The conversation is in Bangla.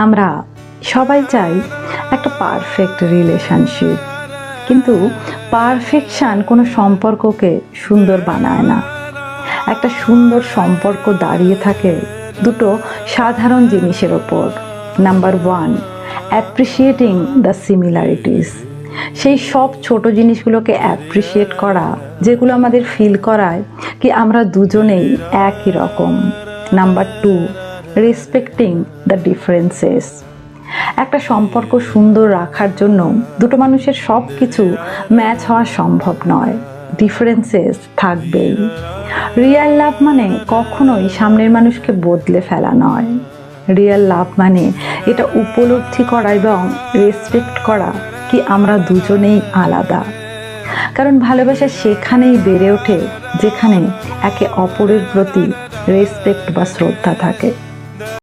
আমরা সবাই চাই একটা পারফেক্ট রিলেশনশিপ, কিন্তু পারফেকশন কোনো সম্পর্ককে সুন্দর বানায় না। একটা সুন্দর সম্পর্ক দাঁড়িয়ে থাকে দুটো সাধারণ জিনিসের ওপর। Number 1, appreciating the similarities. সেই সব ছোট জিনিসগুলোকে অ্যাপ্রিসিয়েট করা যেগুলো আমাদের ফিল করায় কি আমরা দুজনেই একই রকম। Number 2, respecting the differences. একটা সম্পর্ক সুন্দর রাখার জন্য দুটো মানুষের সব কিছু ম্যাচ হওয়া সম্ভব নয়, ডিফারেন্সেস থাকবেই। রিয়েল লাভ মানে কখনোই সামনের মানুষকে বদলে ফেলা নয়। রিয়েল লাভ মানে এটা উপলব্ধি করা এবং রেসপেক্ট করা কি আমরা দুজনেই আলাদা। কারণ ভালোবাসা সেখানেই বেড়ে ওঠে যেখানে একে অপরের প্রতি রেসপেক্ট বা শ্রদ্ধা থাকে।